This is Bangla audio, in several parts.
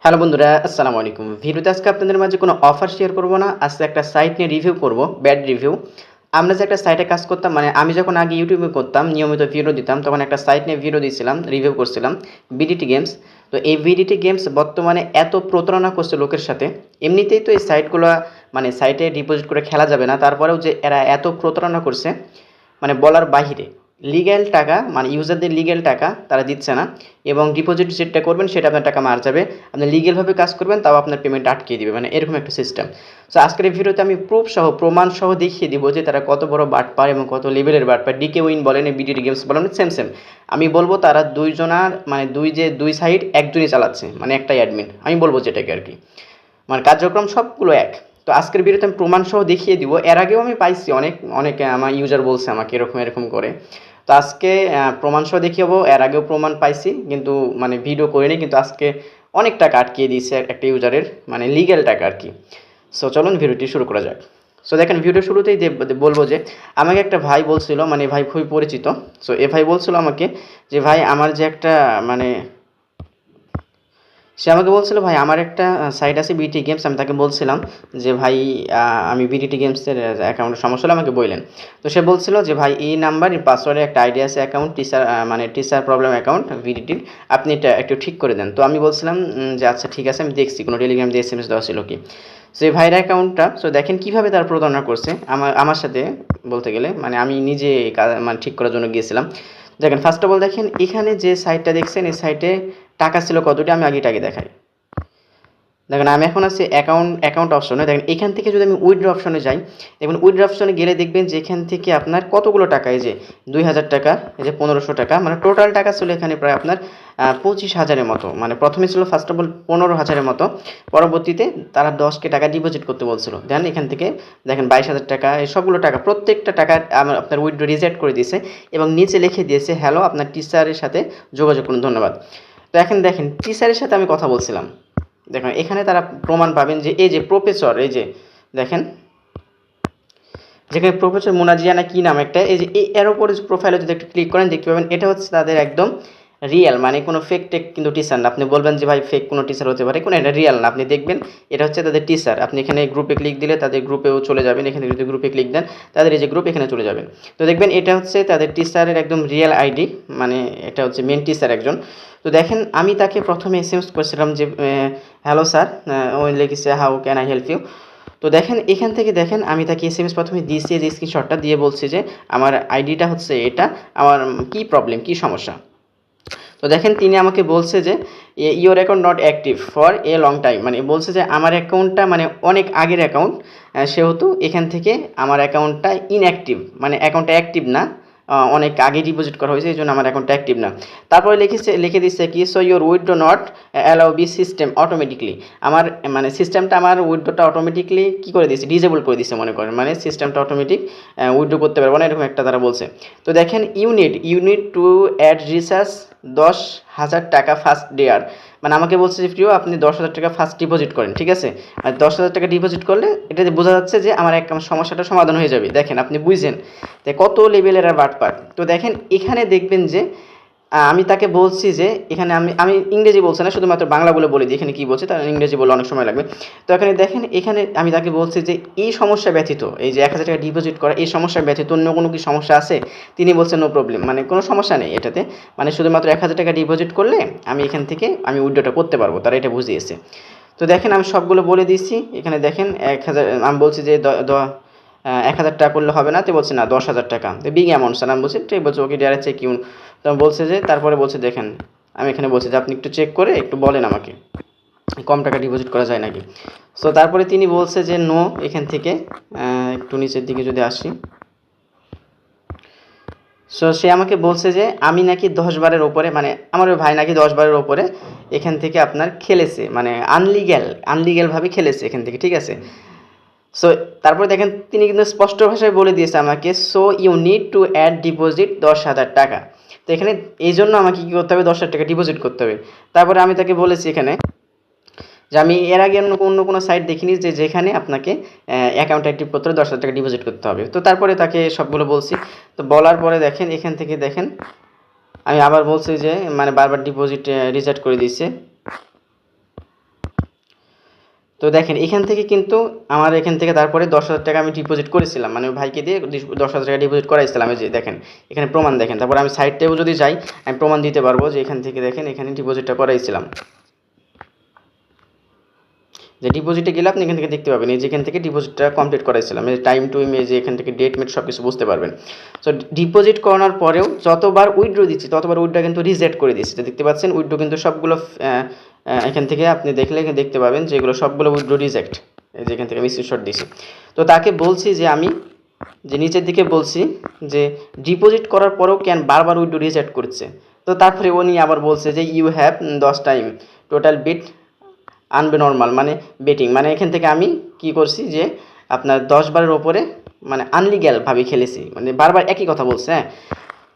হ্যালো বন্ধুরা, আসসালামু আলাইকুম। ভিডিওতে আজকে আপনাদের মাঝে কোনো অফার শেয়ার করব না। আজকে একটা সাইট নিয়ে রিভিউ করব, ব্যাড রিভিউ। আমরা যে একটা সাইটে কাজ করতাম, মানে আমি যখন আগে ইউটিউবে করতাম, নিয়মিত ভিডিও দিতাম, তখন একটা সাইট নিয়ে ভিডিও দিয়েছিলাম, রিভিউ করছিলাম, বিডিটি গেমস। তো এই বিডিটি গেমস বর্তমানে এত প্রতারণা করছে লোকের সাথে। এমনিতেই তো এই সাইটগুলো মানে সাইটে ডিপোজিট করে খেলা যাবে না, তারপরেও যে এরা এত প্রতারণা করছে মানে বলার বাহিরে। লিগ্যাল টাকা মানে ইউজারদের লিগ্যাল টাকা তারা দিচ্ছে না, এবং ডিপোজিট যেটা করবেন সেটা আপনার টাকা মার যাবে। আপনি লিগ্যালভাবে কাজ করবেন, তাও আপনার পেমেন্ট আটকে দিবে, মানে এরকম একটা সিস্টেম। সো আজকের এই ভিডিওতে আমি প্রুফ সহ প্রমাণ সহ দেখিয়ে দিব যে তারা কত বড় বাটপার এবং কত লেভেলের বাটপার। ডিকে উইন বলেন, বিডিটি গেমস বলেন, সেম সেম। আমি বলবো তারা দুইজনার মানে দুই সাইড একজনই চালাচ্ছে, মানে একটাই অ্যাডমিন, আমি বলবো যেটাকে আর কি। মানে কার্যক্রম সবগুলো এক। তো আজকের ভিডিওতে আমি প্রমাণ সহ দেখিয়ে দিব। এর আগেও আমি পাইছি অনেকে আমার ইউজার বলছে আমাকে এরকম করে। তো আজকে প্রমাণ সহ দেখিয়ে হবো। এর আগেও প্রমাণ পাইছি, কিন্তু মানে ভিডিও করিনি, কিন্তু আজকে অনেক টাকা আটকিয়ে দিয়েছে একটা ইউজারের, মানে লিগ্যাল টাকা আর কি। সো চলুন ভিডিওটি শুরু করা যাক। সো দেখেন, ভিডিও শুরুতেই বলবো যে আমাকে একটা ভাই বলছিল, মানে ভাই খুবই পরিচিত। সো এ ভাই বলছিল আমাকে যে ভাই আমার যে একটা মানে সে আমাকে বলছিল ভাই আমার একটা সাইট আছে বিটি গেমস। আমি তাকে বলছিলাম যে ভাই আমি বিডিটি গেমসের অ্যাকাউন্টের সমস্যা হলে আমাকে বললেন। তো সে বলছিল যে ভাই এই নাম্বার এই পাসওয়ার্ডে একটা আইডি আছে অ্যাকাউন্ট টিচার, মানে টিচার প্রবলেম অ্যাকাউন্ট বিডিটির, আপনি এটা একটু ঠিক করে দেন। তো আমি বলছিলাম যে আচ্ছা ঠিক আছে, আমি দেখছি কোনো টেলিগ্রাম দিয়ে এসএমএস দেওয়া ছিল কি। সো এই ভাইয়ের অ্যাকাউন্টটা, সো দেখেন কীভাবে তার প্রতারণা করছে আমার সাথে। বলতে গেলে মানে আমি নিজে মানে ঠিক করার জন্য গিয়েছিলাম। দেখেন, ফার্স্ট অফ অল দেখেন এখানে যে সাইটটা দেখছেন, এই সাইটে টাকা ছিল কতটি, আমি আগে দেখাই। দেখেন আমি এখন আছি অ্যাকাউন্ট অপশনে। দেখেন এখান থেকে যদি আমি উইথড্র অপশনে যাই, দেখবেন উইথড্র অপশনে গেলে দেখবেন যে এখান থেকে আপনার কতগুলো টাকা, এই যে 2000 টাকা, এই যে 1500 টাকা, মানে টোটাল টাকা ছিল এখানে প্রায় আপনার 25,000-এর মতো। মানে প্রথমে ছিল ফার্স্ট অফ অল 15,000-এর মতো, পরবর্তীতে তারা 10K টাকা ডিপোজিট করতে বলছিল। দেন এখান থেকে দেখেন 22,000 টাকা, এই সবগুলো টাকা, প্রত্যেকটা টাকা আপনার উইথড্র রিজেক্ট করে দিয়েছে, এবং নিচে লিখে দিয়েছে হ্যালো, আপনার টিচারের সাথে যোগাযোগ করুন, ধন্যবাদ। তো এখন দেখেন টিচারের সাথে আমি কথা বলছিলাম। দেখেন এখানে তারা প্রমাণ পাবেন যে এই যে প্রফেসর, এই যে দেখেন যেখানে প্রফেসর মুনাজিয়া না কি নাম একটা, এই যে এর উপরে প্রোফাইলে যদি একটু ক্লিক করেন দেখতে পাবেন এটা হচ্ছে তাদের একদম রিয়েল, মানে কোনো ফেক টেক কিন্তু টিচার না। আপনি বলবেন যে ভাই ফেক কোনো টিচার হতে পারে, কোনো এটা রিয়েল না। আপনি দেখবেন এটা হচ্ছে তাদের টিচার। আপনি এখানে গ্রুপে ক্লিক দিলে তাদের গ্রুপেও চলে যাবেন। এখানে যদি গ্রুপে ক্লিক দেন তাদের এই যে গ্রুপ, এখানে চলে যাবেন। তো দেখবেন এটা হচ্ছে তাদের টিচারের একদম রিয়েল আইডি, মানে এটা হচ্ছে মেন টিচার একজন। তো দেখেন আমি তাকে প্রথমে এসএমএস করেছিলাম যে হ্যালো স্যার, ও লিখেছে how can I help you. তো দেখেন এখান থেকে দেখেন আমি তাকে এসএমএস প্রথমে দিয়েছি, যে স্ক্রিনশটটা দিয়ে বলছি যে আমার আইডিটা হচ্ছে এটা, আমার কি প্রবলেম, কি সমস্যা। তো দেখেন তিনি আমাকে বলছে যে your account not active for a long time, মানে বলছে যে আমার অ্যাকাউন্টটা মানে অনেক আগের অ্যাকাউন্ট, সেহেতু এখান থেকে আমার অ্যাকাউন্টটা ইনঅ্যাক্টিভ, মানে অ্যাকাউন্টটা অ্যাক্টিভ না, অনেক আগে ডিপোজিট করা হয়েছে, এই জন্য আমার অ্যাকাউন্টটা অ্যাক্টিভ না। তারপরে লিখে দিচ্ছে কি, so your withdraw not allow by system automatically. আমার মানে সিস্টেমটা আমার উইথড্রটা অটোমেটিকলি কী করে দিয়েছে, ডিজেবল করে দিয়েছে মনে করেন, মানে সিস্টেমটা অটোমেটিক উইথড্র করতে পারবো না, এরকম একটা তারা বলছে। তো দেখেন ইউনিট টু অ্যাড রিসার্চ 10,000 টাকা ফার্স্ট ডেয়ার, মানে আমাকে বলছে যে প্রিয় আপনি 10,000 টাকা ফার্স্ট ডিপোজিট করেন, ঠিক আছে। আর 10,000 টাকা ডিপোজিট করলে এটা বোঝা যাচ্ছে যে আমার এক সমস্যাটা সমাধান হয়ে যাবে। দেখেন আপনি বুঝছেন তাই কত লেভেলের আর বাটপার। তো দেখেন এখানে দেখবেন যে আমি তাকে বলছি যে এখানে আমি ইংরেজি বলছি না, শুধুমাত্র বাংলা বলে দিই এখানে কী বলছে, তার ইংরেজি বলে অনেক সময় লাগবে। তো এখানে দেখেন এখানে আমি তাকে বলছি যে এই সমস্যা ব্যতীত, এই যে 1,000 টাকা ডিপোজিট করা এই সমস্যা ব্যতীত অন্য কোনো কি সমস্যা আছে। তিনি বলছেন নো প্রবলেম, মানে কোনো সমস্যা নেই এটাতে, মানে শুধুমাত্র 1,000 টাকা ডিপোজিট করলে আমি এখান থেকে আমি উইথড্রটা করতে পারবো, তারা এটা বুঝিয়েছে। তো দেখেন আমি সবগুলো বলে দিয়েছি। এখানে দেখেন 1,000, আমি বলছি যে 1,000 টাকা করলে হবে না, তো বলছে না 10,000 টাকা, তো বিগ অ্যামাউন্ট স্যার। আমি বলছি ঠিক বলছে, ওকে ডিয়ার চেক ইউন। তো বলছে যে তারপরে বলছে দেখেন আমি এখানে বলছি যে আপনি একটু চেক করে একটু বলেন আমাকে কম টাকা ডিপোজিট করা যায় নাকি। সো তারপরে তিনি বলছে যে নো, এখান থেকে একটু নিচের দিকে যদি আসি, সো সে আমাকে বলছে যে আমি নাকি 10 বারের ওপরে, মানে আমার ওই ভাই নাকি 10 বারের ওপরে এখান থেকে আপনার খেলেছে, মানে আনলিগ্যালভাবে খেলেছে এখান থেকে, ঠিক আছে। সো তারপরে দেখেন তিনি কিন্তু স্পষ্ট ভাষায় বলে দিয়েছে আমাকে, so you need to add deposit 10,000 টাকা। তো এখানে এই জন্য আমাকে কী করতে হবে, 10,000 টাকা ডিপোজিট করতে হবে। তারপরে আমি তাকে বলেছি এখানে যে আমি এর আগে অন্য কোনো সাইট দেখিনি যে যেখানে আপনাকে অ্যাকাউন্ট অ্যাক্টিভ করতে হলে 10,000 টাকা ডিপোজিট করতে হবে। তো তারপরে তাকে সবগুলো বলছি। তো বলার পরে দেখেন এখান থেকে দেখেন আমি আবার বলছি যে মানে বারবার ডিপোজিট রিজেক্ট করে দিয়েছে। তো দেখেন এখান থেকে কিন্তু আমার এখান থেকে তারপরে 10,000 টাকা আমি ডিপোজিট করেছিলাম, মানে ভাইকে দিয়ে 10,000 টাকা ডিপোজিট করাইছিলাম। এই যে দেখেন এখানে প্রমাণ দেখেন। তারপর আমি সাইডটাও যদি যাই আমি প্রমাণ দিতে পারবো যে এখান থেকে দেখেন এখানে ডিপোজিটটা করাইছিলাম। যে ডিপোজিটে গেলে আপনি এখান থেকে দেখতে পাবেন এই যে এখান থেকে ডিপোজিটটা কমপ্লিট করাইছিলাম, এই টাইম টু ইমেজ এখান থেকে ডেট মেট সব কিছু বুঝতে পারবেন। সো ডিপোজিট করানোর পরেও যতবার উইথড্র দিচ্ছি ততবার উইথড্র কিন্তু রিজেক্ট করে দিচ্ছি। তো দেখতে পাচ্ছেন উইথড্র কিন্তু সবগুলো এখান থেকে আপনি দেখলে এখানে দেখতে পাবেন যে এগুলো সবগুলো উইথড্র রিজেক্ট। এই যে এখান থেকে আমি স্ক্রিনশট দিছি। তো তাকে বলছি যে আমি যে নিচের দিকে বলছি যে ডিপোজিট করার পরেও কেন বারবার উইথড্র রিজেক্ট করছে। তো তারপরে উনি আবার বলছে যে you have 10 time total bet আনবে মানে বেটিং, মানে এখান থেকে আমি কি করছি যে আপনার 10 বারের ওপরে মানে আনলিগ্যালভাবে খেলেছি, মানে বারবার একই কথা বলছে। হ্যাঁ,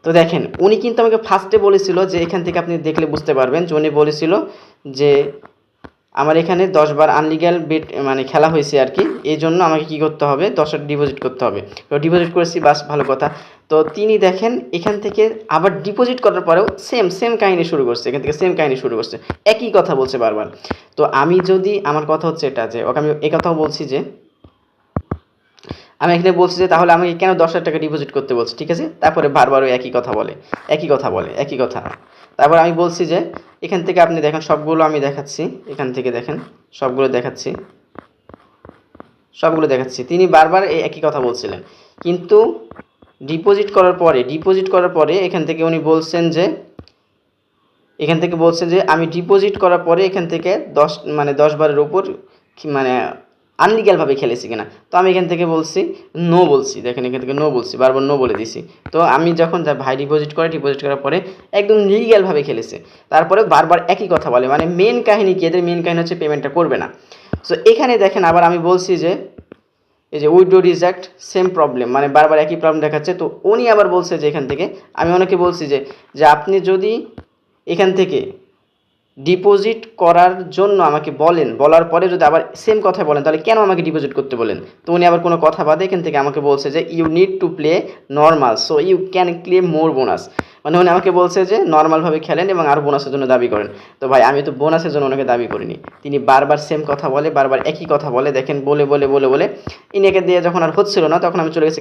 তো দেখেন উনি কিন্তু আমাকে ফার্স্টে বলেছিল যে এখান থেকে আপনি দেখলে বুঝতে পারবেন যে উনি বলেছিল যে আমার এখানে 10 বার আনলিগ্যাল বেট মানে খেলা হয়েছে আর কি, এই জন্য আমাকে কী করতে হবে 10 ডিপোজিট করতে হবে। তো ডিপোজিট করেছি, বাস ভালো কথা। তো তিনি দেখেন এখান থেকে আবার ডিপোজিট করার পরেও সেম কাহিনী শুরু করছে, এখান থেকে সেম কাহিনী শুরু করছে, একই কথা বলছে বারবার। তো আমি যদি আমার কথা হচ্ছে এটা যে ওকে আমি এই কথাও বলছি যে আমি এখানে বলছি যে তাহলে আমাকে কেন 10,000 টাকা ডিপোজিট করতে বলছে, ঠিক আছে। তারপরে বারবারও একই কথা বলে একই কথা। তারপর আমি বলছি যে এখান থেকে আপনি দেখেন সবগুলো আমি দেখাচ্ছি, এখান থেকে দেখেন সবগুলো দেখাচ্ছি। তিনি বারবার এই একই কথা বলছিলেন, কিন্তু ডিপোজিট করার পরে এখান থেকে উনি বলছেন যে আমি ডিপোজিট করার পরে এখান থেকে 10 বারের উপর মানে আনলিগ্যালভাবে খেলেছি কিনা। তো আমি এখান থেকে বলছি নো বলছি, দেখেন এখান থেকে নো বলছি, বারবার নো বলে দিছি। তো আমি যখন ভাই ডিপোজিট করার পরে একদম লিগ্যালভাবে খেলেছে, তারপরে বারবার একই কথা বলে, মানে মেন কাহিনী কি, এদের মেন কাহিনী হচ্ছে পেমেন্টটা করবে না। সো এখানে দেখেন আবার আমি বলছি যে এই যে উইথড্র রিজেক্ট সেম প্রবলেম, মানে বারবার একই প্রবলেম দেখাচ্ছে। তো উনি আবার বলছে যে এখান থেকে আমি ওনাকে বলছি যে আপনি যদি এখান থেকে ডিপোজিট করার জন্য আমাকে বলার পরে যদি আবার সেম কথা বলেন তাহলে কেন আমাকে ডিপোজিট করতে বলেন। তো উনি আবার কোনো কথা বাদে এখান থেকে আমাকে বলছে যে you need to play normal so you can claim more bonus, মানে উনি আমাকে বলছে যে নর্মালভাবে খেলেন এবং আরও বোনাসের জন্য দাবি করেন। তো ভাই আমি তো বোনাসের জন্য ওনাকে দাবি করিনি, তিনি বারবার সেম কথা বলে, বারবার একই কথা বলে, দেখেন বলে ইনাকে দিয়ে যখন আর হচ্ছিল না তখন আমি চলে গেছি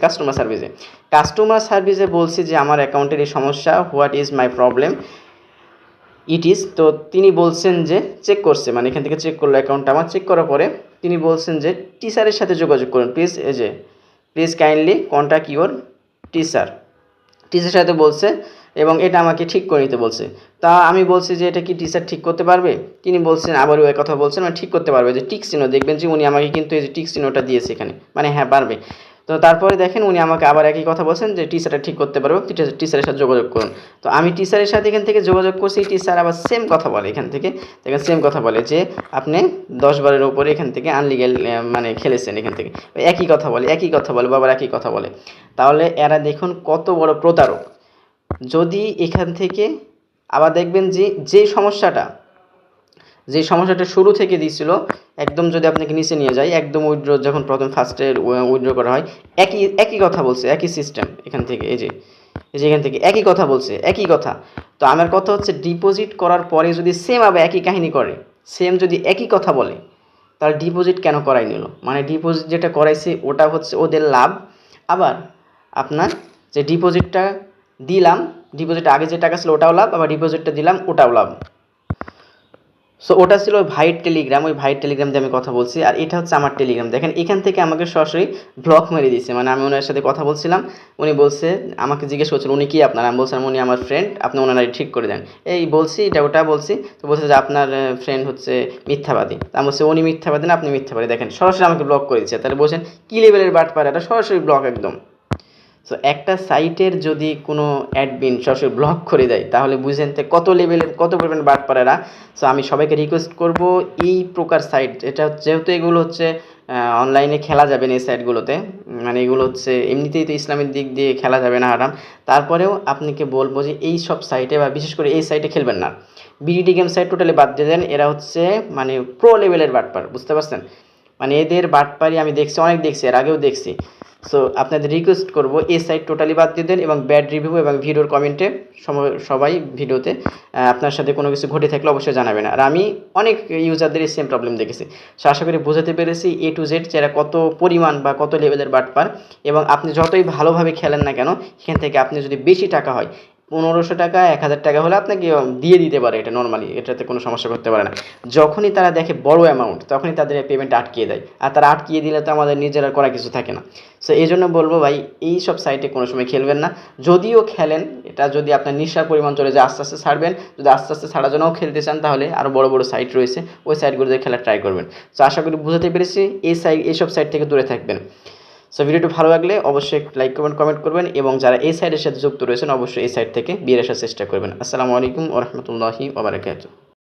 কাস্টমার সার্ভিসে বলছি যে আমার অ্যাকাউন্টের এই সমস্যা, what is my problem it is. তো তিনি বলছেন যে চেক করছে, মানে এখান থেকে চেক করলো অ্যাকাউন্টটা আমার, চেক করার পরে তিনি বলছেন যে টিচারের সাথে যোগাযোগ করুন প্লিজ কাইন্ডলি কন্ট্যাক্ট ইউর টিচারের সাথে বলছে এবং এটা আমাকে ঠিক করে নিতে বলছে। তা আমি বলছি যে এটা কি টিচার ঠিক করতে পারবে। তিনি বলছেন আবারও এক কথা বলছেন মানে ঠিক করতে পারবে, যে টিক চিহ্ন দেখবেন যে উনি আমাকে কিন্তু এই যে টিক চিহ্নটা দিয়েছে এখানে, মানে হ্যাঁ পারবে। তো তারপরে দেখেন উনি আমাকে আবার একই কথা বলছেন যে টিচারটা ঠিক করতে পারবে, টিচারের সাথে যোগাযোগ করুন। তো আমি টিচারের সাথে এখান থেকে যোগাযোগ করছি, টিচার আবার সেম কথা বলে এখান থেকে দেখেন সেম কথা বলে যে আপনি 10 বারের ওপরে এখান থেকে আনলিগ্যাল মানে খেলেছেন, এখান থেকে একই কথা বলে বাবার একই কথা বলে। তাহলে এরা দেখুন কত বড় প্রতারক। যদি এখান থেকে আবার দেখবেন যে সমস্যাটা শুরু থেকে দিয়েছিল একদম, যদি আপনাকে নিচে নিয়ে যায় একদম উইথড্র যখন প্রথম ফার্স্টে উইথড্র করা হয় একই কথা বলছে, একই সিস্টেম এখান থেকে এই যে এখান থেকে একই কথা বলছে, একই কথা। তো আমার কথা হচ্ছে ডিপোজিট করার পরে যদি সেম আবার একই কাহিনী করে, সেম যদি একই কথা বলে তাহলে ডিপোজিট কেন করাই নিল, মানে ডিপোজিট যেটা করাইছে ওটা হচ্ছে ওদের লাভ, আবার আপনার যে ডিপোজিটটা দিলাম, ডিপোজিট আগে যে টাকা ছিল ওটাও লাভ, আবার ডিপোজিটটা দিলাম ওটাও লাভ। সো ওটা ছিল ভাইয়ের টেলিগ্রাম, ওই ভাইয়ের টেলিগ্রাম দিয়ে আমি কথা বলছি, আর এটা হচ্ছে আমার টেলিগ্রাম। দেখেন এখান থেকে আমাকে সরাসরি ব্লক মেরে দিয়েছে, মানে আমি ওনার সাথে কথা বলছিলাম, উনি বলছে আমাকে জিজ্ঞেস করছিল উনি কি আপনার, আমি বলছিলাম উনি আমার ফ্রেন্ড, আপনি ওনারা ঠিক করে দেন, এই বলছি এটা ওটা বলছি। তো বলছে যে আপনার ফ্রেন্ড হচ্ছে মিথ্যাবাদী। আমি বলছি উনি মিথ্যাবাদী না আপনি মিথ্যাবাদী, দেখেন সরাসরি আমাকে ব্লক করে দিচ্ছে। তাহলে বলছেন কী লেভেলের বাটপার, এটা সরাসরি ব্লক একদম। সো একটা সাইটের যদি কোনো অ্যাডমিন সরাসরি ব্লক করে দেয় তাহলে বুঝেন তো কত লেভেলের কত পরিমাণ বাটপারেরা। সো আমি সবাইকে রিকোয়েস্ট করব এই প্রকার সাইট, এটা যেহেতু এগুলো হচ্ছে অনলাইনে খেলা যাবে না এই সাইটগুলোতে, মানে এগুলো হচ্ছে এমনিতেই তো ইসলামের দিক দিয়ে খেলা যাবে না হারাম, তারপরেও আপনাকে বলবো যে এই সব সাইটে বা বিশেষ করে এই সাইটে খেলবেন না। বিডিটি গেম সাইট টোটালি বাদ দিয়ে দেন, এরা হচ্ছে মানে প্রো লেভেলের বাটপার, বুঝতে পারছেন। মানে এদের বাটপারি আমি দেখছি, অনেক দেখছি, এর আগেও দেখছি। সো আপনাদের রিকোয়েস্ট করব এই সাইট টোটালি বাদ দিয়ে দেন এবং ব্যাড রিভিউ এবং ভিডিওর কমেন্টে সবাই ভিডিওতে আপনার সাথে কোনো কিছু ঘটে থাকলে অবশ্যই জানাবেন। আর আমি অনেক ইউজারদের সেম প্রবলেম দেখেছি। সো আশা করি বোঝাতে পেরেছি A to Z যারা কত পরিমাণ বা কত লেভেলের বাটপার, এবং আপনি যতই ভালোভাবে খেলেন না কেন সেখান থেকে আপনি যদি বেশি টাকা হয় 1500 টাকা 1000 টাকা হলে আপনাকে দিয়ে দিতে পারে, এটা নর্মালি, এটাতে কোনো সমস্যা করতে পারে না। যখনই তারা দেখে বড় অ্যামাউন্ট তখনই তাদের পেমেন্ট আটকিয়ে দেয়, আর তারা আটকিয়ে দিলে তো আমাদের নিজেরা করা কিছু থাকে না। সো এই জন্য বলবো ভাই এই সব সাইটে কোনো সময় খেলবেন না। যদিও খেলেন, এটা যদি আপনার নেশার পরিমাণ চলে যায় আস্তে আস্তে ছাড়বেন। যদি আস্তে আস্তে ছাড়ার জন্যও খেলতে চান তাহলে আরও বড় বড় সাইট রয়েছে, ওই সাইটগুলোতে খেলার ট্রাই করবেন। সো আশা করি বুঝাতে পেরেছি, এইসব সাইট থেকে দূরে থাকবেন। সো ভিডিওটি ভালো লাগলে অবশ্যই লাইক করবেন, কমেন্ট করবেন, এবং যারা এই সাইটের সাথে যুক্ত রয়েছেন অবশ্যই এই সাইট থেকে বেরিয়ে আসার চেষ্টা করবেন। আসসালামু আলাইকুম ওয়া রাহমাতুল্লাহি ওয়া বারাকাতুহু।